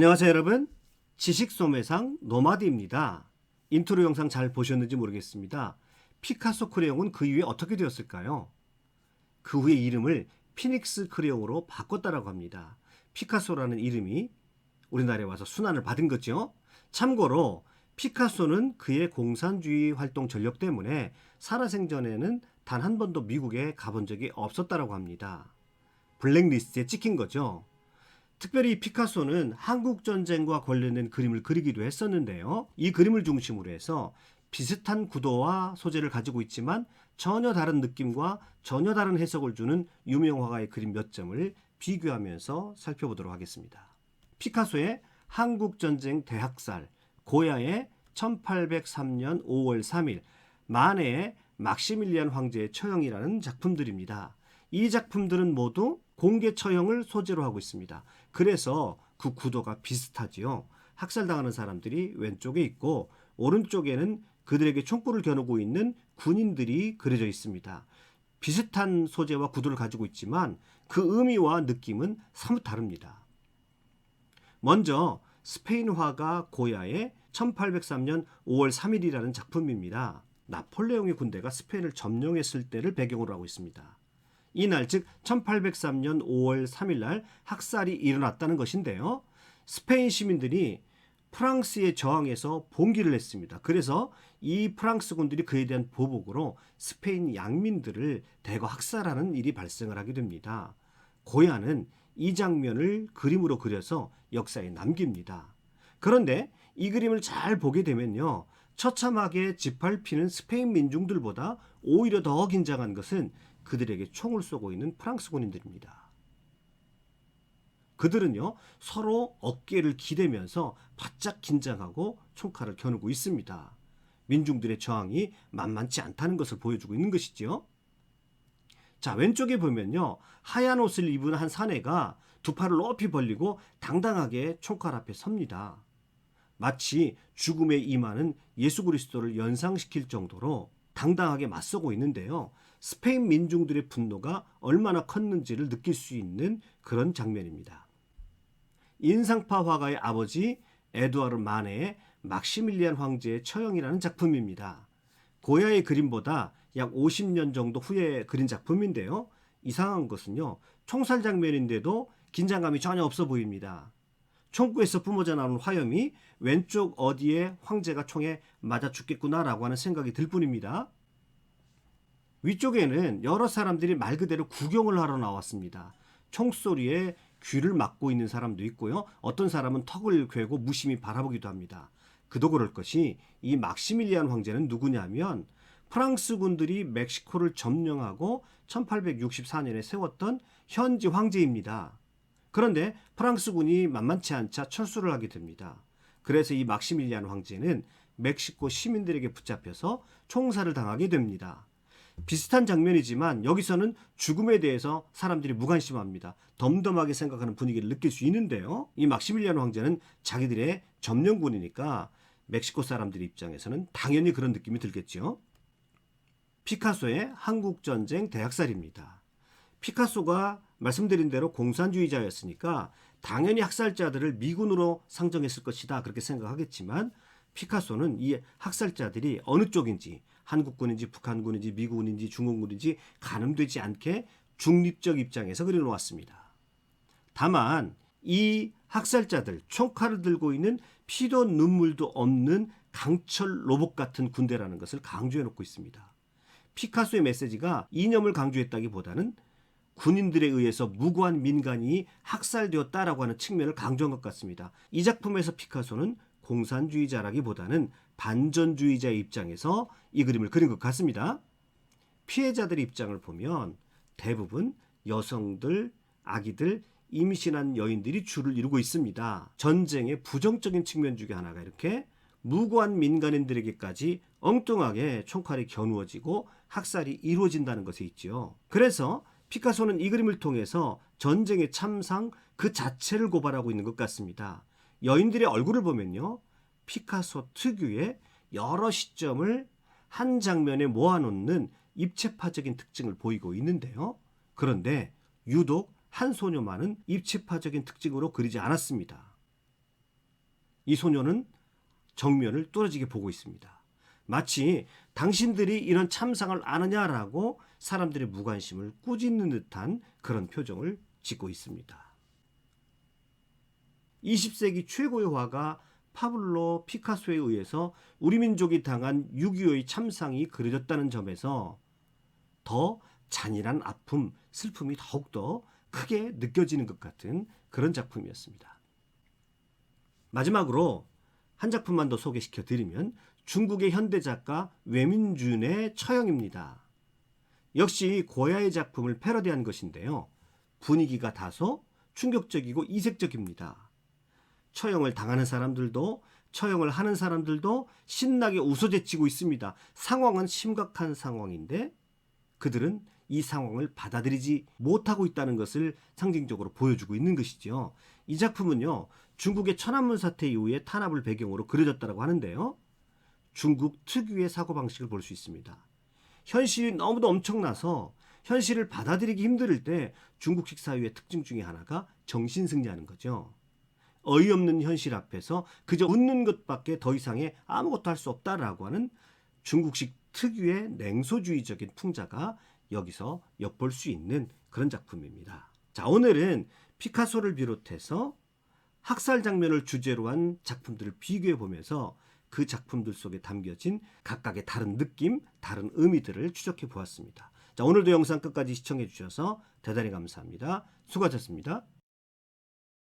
안녕하세요 여러분, 지식소매상 노마드입니다. 인트로 영상 잘 보셨는지 모르겠습니다. 피카소 크레용은 그 이후에 어떻게 되었을까요? 그 후에 이름을 피닉스 크레용으로 바꿨다라고 합니다. 피카소라는 이름이 우리나라에 와서 순환을 받은 거죠. 참고로 피카소는 그의 공산주의 활동 전력 때문에 살아생전에는 단 한 번도 미국에 가본 적이 없었다라고 합니다. 블랙리스트에 찍힌 거죠. 특별히 피카소는 한국전쟁과 관련된 그림을 그리기도 했었는데요. 이 그림을 중심으로 해서 비슷한 구도와 소재를 가지고 있지만 전혀 다른 느낌과 전혀 다른 해석을 주는 유명 화가의 그림 몇 점을 비교하면서 살펴보도록 하겠습니다. 피카소의 한국전쟁 대학살, 고야의 1803년 5월 3일, 마네의 막시밀리안 황제의 처형이라는 작품들입니다. 이 작품들은 모두 공개 처형을 소재로 하고 있습니다. 그래서 그 구도가 비슷하지요. 학살당하는 사람들이 왼쪽에 있고 오른쪽에는 그들에게 총구를 겨누고 있는 군인들이 그려져 있습니다. 비슷한 소재와 구도를 가지고 있지만 그 의미와 느낌은 사뭇 다릅니다. 먼저 스페인 화가 고야의 1803년 5월 3일이라는 작품입니다. 나폴레옹의 군대가 스페인을 점령했을 때를 배경으로 하고 있습니다. 이날 즉 1803년 5월 3일 날 학살이 일어났다는 것인데요. 스페인 시민들이 프랑스에 저항해서 봉기를 했습니다. 그래서 이 프랑스 군들이 그에 대한 보복으로 스페인 양민들을 대거 학살하는 일이 발생을 하게 됩니다. 고야는 이 장면을 그림으로 그려서 역사에 남깁니다. 그런데 이 그림을 잘 보게 되면요. 처참하게 짓밟히는 스페인 민중들보다 오히려 더 긴장한 것은 그들에게 총을 쏘고 있는 프랑스 군인들입니다. 그들은요 서로 어깨를 기대면서 바짝 긴장하고 총칼을 겨누고 있습니다. 민중들의 저항이 만만치 않다는 것을 보여주고 있는 것이죠. 자, 왼쪽에 보면요 하얀 옷을 입은 한 사내가 두 팔을 높이 벌리고 당당하게 총칼 앞에 섭니다. 마치 죽음에 임하는 예수 그리스도를 연상시킬 정도로 당당하게 맞서고 있는데요. 스페인 민중들의 분노가 얼마나 컸는지를 느낄 수 있는 그런 장면입니다. 인상파 화가의 아버지 에두아르 마네의 막시밀리안 황제의 처형이라는 작품입니다. 고야의 그림보다 약 50년 정도 후에 그린 작품인데요. 이상한 것은요. 총살 장면인데도 긴장감이 전혀 없어 보입니다. 총구에서 뿜어져 나오는 화염이 왼쪽 어디에 황제가 총에 맞아 죽겠구나라고 하는 생각이 들 뿐입니다. 위쪽에는 여러 사람들이 말 그대로 구경을 하러 나왔습니다. 총소리에 귀를 막고 있는 사람도 있고요. 어떤 사람은 턱을 괴고 무심히 바라보기도 합니다. 그도 그럴 것이 이 막시밀리안 황제는 누구냐면 프랑스 군들이 멕시코를 점령하고 1864년에 세웠던 현지 황제입니다. 그런데 프랑스군이 만만치 않자 철수를 하게 됩니다. 그래서 이 막시밀리안 황제는 멕시코 시민들에게 붙잡혀서 총살을 당하게 됩니다. 비슷한 장면이지만 여기서는 죽음에 대해서 사람들이 무관심합니다. 덤덤하게 생각하는 분위기를 느낄 수 있는데요. 이 막시밀리안 황제는 자기들의 점령군이니까 멕시코 사람들 입장에서는 당연히 그런 느낌이 들겠죠. 피카소의 한국전쟁 대학살입니다. 피카소가 말씀드린 대로 공산주의자였으니까 당연히 학살자들을 미군으로 상정했을 것이다 그렇게 생각하겠지만 피카소는 이 학살자들이 어느 쪽인지 한국군인지 북한군인지 미군인지 중공군인지 가늠되지 않게 중립적 입장에서 그려놓았습니다. 다만 이 학살자들 총칼을 들고 있는 피도 눈물도 없는 강철 로봇 같은 군대라는 것을 강조해놓고 있습니다. 피카소의 메시지가 이념을 강조했다기보다는 군인들에 의해서 무고한 민간이 학살되었다라고 하는 측면을 강조한 것 같습니다. 이 작품에서 피카소는 공산주의자라기보다는 반전주의자의 입장에서 이 그림을 그린 것 같습니다. 피해자들의 입장을 보면 대부분 여성들, 아기들, 임신한 여인들이 주를 이루고 있습니다. 전쟁의 부정적인 측면 중에 하나가 이렇게 무고한 민간인들에게까지 엉뚱하게 총칼이 겨누어지고 학살이 이루어진다는 것에 있지요. 그래서 피카소는 이 그림을 통해서 전쟁의 참상 그 자체를 고발하고 있는 것 같습니다. 여인들의 얼굴을 보면요, 피카소 특유의 여러 시점을 한 장면에 모아놓는 입체파적인 특징을 보이고 있는데요. 그런데 유독 한 소녀만은 입체파적인 특징으로 그리지 않았습니다. 이 소녀는 정면을 뚫어지게 보고 있습니다. 마치 당신들이 이런 참상을 아느냐라고 사람들의 무관심을 꾸짖는 듯한 그런 표정을 짓고 있습니다. 20세기 최고의 화가 파블로 피카소에 의해서 우리 민족이 당한 6.25의 참상이 그려졌다는 점에서 더 잔인한 아픔, 슬픔이 더욱더 크게 느껴지는 것 같은 그런 작품이었습니다. 마지막으로 한 작품만 더 소개시켜 드리면 중국의 현대 작가 외민준의 처형입니다. 역시 고야의 작품을 패러디한 것인데요. 분위기가 다소 충격적이고 이색적입니다. 처형을 당하는 사람들도 처형을 하는 사람들도 신나게 웃어제치고 있습니다. 상황은 심각한 상황인데 그들은 이 상황을 받아들이지 못하고 있다는 것을 상징적으로 보여주고 있는 것이죠. 이 작품은요, 중국의 천안문 사태 이후에 탄압을 배경으로 그려졌다고 하는데요. 중국 특유의 사고방식을 볼 수 있습니다. 현실이 너무도 엄청나서 현실을 받아들이기 힘들 때 중국식 사회의 특징 중에 하나가 정신승리하는 거죠. 어이없는 현실 앞에서 그저 웃는 것밖에 더 이상의 아무것도 할 수 없다라고 하는 중국식 특유의 냉소주의적인 풍자가 여기서 엿볼 수 있는 그런 작품입니다. 자, 오늘은 피카소를 비롯해서 학살 장면을 주제로 한 작품들을 비교해 보면서 그 작품들 속에 담겨진 각각의 다른 느낌, 다른 의미들을 추적해 보았습니다. 자, 오늘도 영상 끝까지 시청해 주셔서 대단히 감사합니다. 수고하셨습니다.